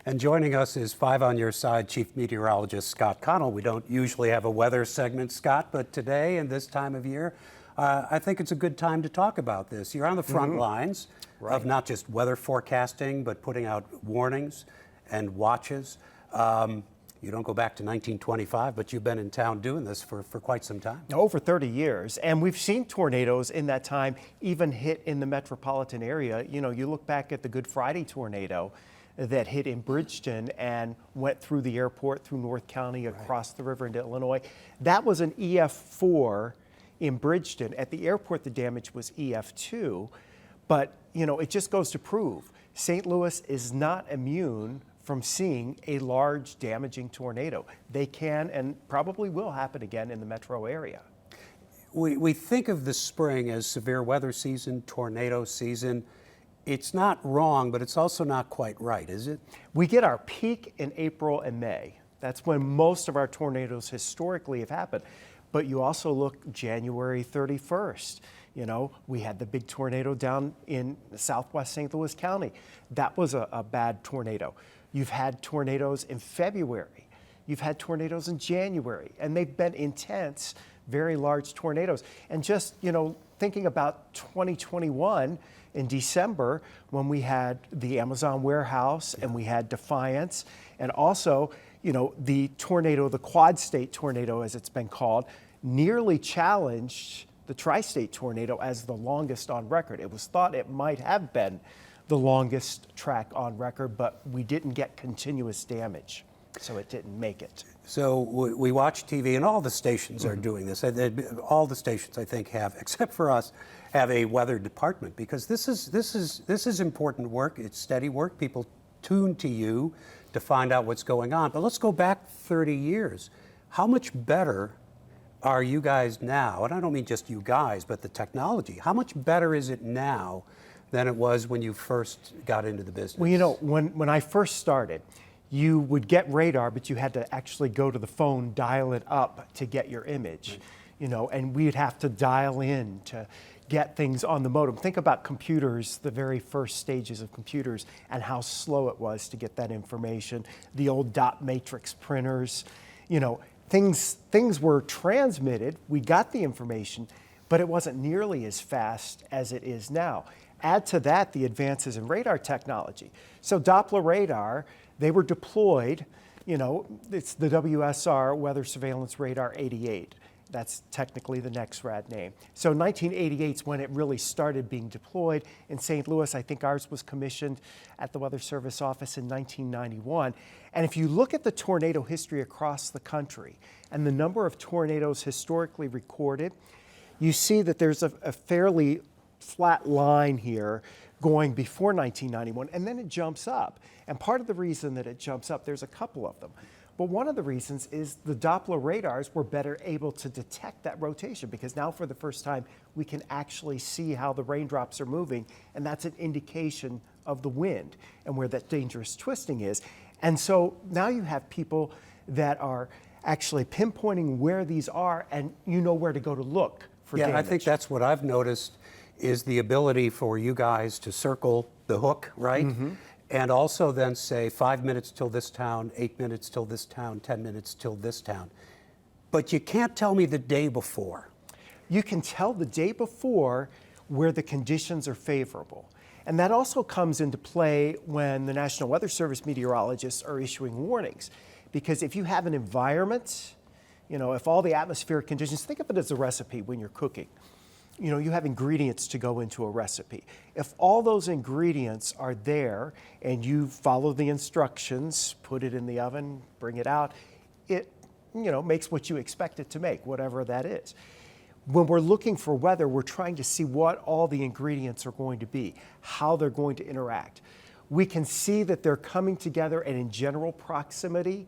And joining us is Five on Your Side Chief Meteorologist Scott Connell. We don't usually have a weather segment, Scott, but today and this time of year, I think it's a good time to talk about this. You're on the front lines of not just weather forecasting, but putting out warnings and watches. You don't go back to 1925, but you've been in town doing this for quite some time. Over 30 years. And we've seen tornadoes in that time even hit in the metropolitan area. You know, you look back at the Good Friday tornado that hit in Bridgeton and went through the airport, through North County, across the river into Illinois. That was an EF4 in Bridgeton. At the airport, the damage was EF2. But, you know, it just goes to prove St. Louis is not immune from seeing a large damaging tornado. They can and probably will happen again in the metro area. We think of the spring as severe weather season, tornado season. It's not wrong, but it's also not quite right, is it? We get our peak in April and May. That's when most of our tornadoes historically have happened. But you also look January 31st. You know, we had the big tornado down in southwest St. Louis County. That was a bad tornado. You've had tornadoes in February. You've had tornadoes in January, and they've been intense, very large tornadoes. And just, you know, thinking about 2021 in December, when we had the Amazon warehouse and we had Defiance, and also, you know, the tornado, the quad state tornado as it's been called, nearly challenged the tri-state tornado as the longest on record. It was thought it might have been the longest track on record, but we didn't get continuous damage, so it didn't make it. So we watch TV, and all the stations are doing this. All the stations, I think, have, except for us, have a weather department, because this is important work. It's steady work. People tune to you to find out what's going on. But let's go back 30 years. How much better are you guys now? And I don't mean just you guys, but the technology. How much better is it now than it was when you first got into the business? Well, you know, when I first started, you would get radar, but you had to actually go to the phone, dial it up to get your image, you know, and we'd have to dial in to get things on the modem. Think about computers, the very first stages of computers, and how slow it was to get that information. The old dot matrix printers, you know, things were transmitted, we got the information, but it wasn't nearly as fast as it is now. Add to that the advances in radar technology. So Doppler radar, they were deployed, you know, it's the WSR, Weather Surveillance Radar 88. That's technically the NEXRAD name. So 1988 is when it really started being deployed. In St. Louis, I think ours was commissioned at the Weather Service office in 1991. And if you look at the tornado history across the country and the number of tornadoes historically recorded, you see that there's a fairly flat line here going before 1991, and then it jumps up. And part of the reason that it jumps up, there's a couple of them. But one of the reasons is the Doppler radars were better able to detect that rotation, because now for the first time we can actually see how the raindrops are moving, and that's an indication of the wind and where that dangerous twisting is. And so now you have people that are actually pinpointing where these are, and you know where to go to look for damage. Yeah, I think that's what I've noticed, is the ability for you guys to circle the hook, right? And also then say 5 minutes till this town, 8 minutes till this town, 10 minutes till this town. But you can't tell me the day before. You can tell the day before where the conditions are favorable. And that also comes into play when the National Weather Service meteorologists are issuing warnings. Because if you have an environment, you know, if all the atmospheric conditions, think of it as a recipe when you're cooking. You know, you have ingredients to go into a recipe. If all those ingredients are there and you follow the instructions, put it in the oven, bring it out, it, you know, makes what you expect it to make, whatever that is. When we're looking for weather, we're trying to see what all the ingredients are going to be, how they're going to interact. We can see that they're coming together and in general proximity,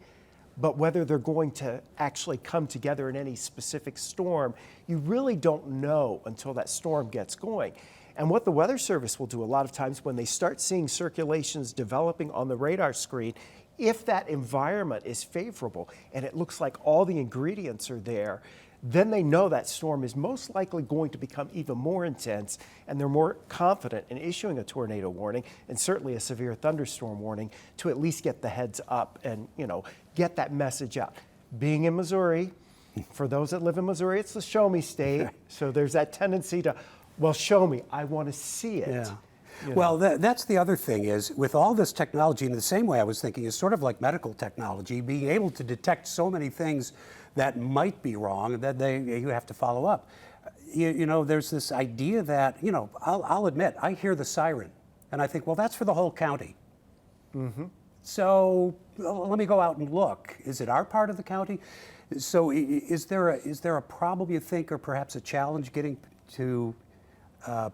but whether they're going to actually come together in any specific storm, you really don't know until that storm gets going. And what the Weather Service will do a lot of times when they start seeing circulations developing on the radar screen, if that environment is favorable and it looks like all the ingredients are there, then they know that storm is most likely going to become even more intense, and they're more confident in issuing a tornado warning and certainly a severe thunderstorm warning to at least get the heads up and, get that message out. Being in Missouri, for those that live in Missouri, it's the show me state. So there's that tendency to, well, show me, I want to see it. Yeah. Well, that's the other thing is with all this technology, in the same way I was thinking, is sort of like medical technology, being able to detect so many things that might be wrong that you have to follow up. There's this idea that, I'll admit, I hear the siren and I think, well, that's for the whole county. Mm-hmm. So let me go out and look. Is it our part of the county? So is there a problem, you think, or perhaps a challenge getting to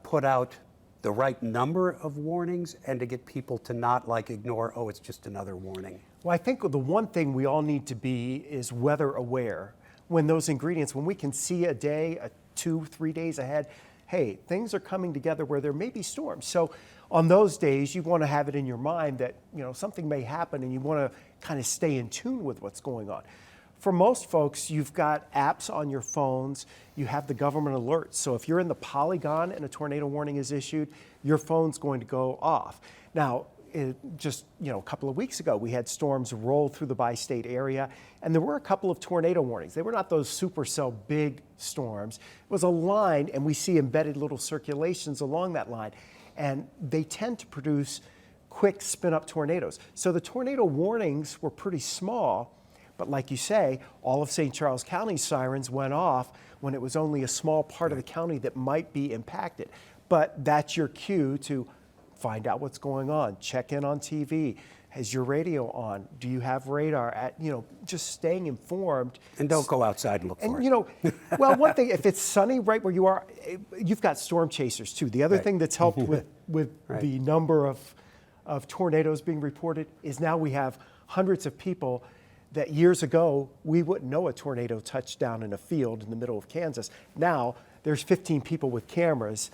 put out the right number of warnings and to get people to not ignore, oh, it's just another warning? Well, I think the one thing we all need to be is weather aware. When those ingredients, when we can see a day, 2-3 days ahead, hey, things are coming together where there may be storms. So on those days, you want to have it in your mind that, something may happen and you want to kind of stay in tune with what's going on. For most folks, you've got apps on your phones, you have the government alerts. So if you're in the Polygon and a tornado warning is issued, your phone's going to go off. Now, just a couple of weeks ago, we had storms roll through the bi-state area, and there were a couple of tornado warnings. They were not those supercell big storms. It was a line, and we see embedded little circulations along that line, and they tend to produce quick spin-up tornadoes. So the tornado warnings were pretty small, but like you say, all of St. Charles County's sirens went off when it was only a small part of the county that might be impacted. But that's your cue to find out what's going on, check in on TV. Has your radio on? Do you have radar? Just staying informed. And don't go outside and look for it. Well, one thing, if it's sunny right where you are, you've got storm chasers too. The other thing that's helped with the number of tornadoes being reported is now we have hundreds of people that years ago we wouldn't know a tornado touched down in a field in the middle of Kansas. Now there's 15 people with cameras,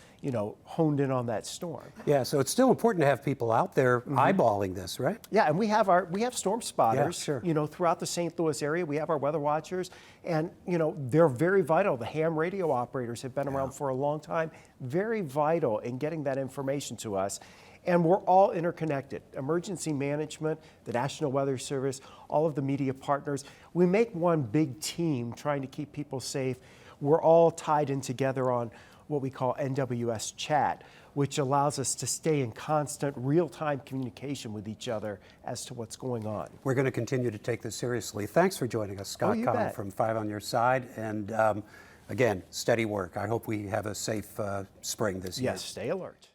honed in on that storm. Yeah, so it's still important to have people out there eyeballing this, right? Yeah, and we have storm spotters, yeah, sure. Throughout the St. Louis area. We have our weather watchers, and they're very vital. The ham radio operators have been around for a long time, very vital in getting that information to us. And we're all interconnected. Emergency management, the National Weather Service, all of the media partners. We make one big team trying to keep people safe. We're all tied in together on what we call NWS chat, which allows us to stay in constant real-time communication with each other as to what's going on. We're going to continue to take this seriously. Thanks for joining us, Scott Connell from 5 on Your Side. And again, steady work. I hope we have a safe spring this year. Yes, stay alert.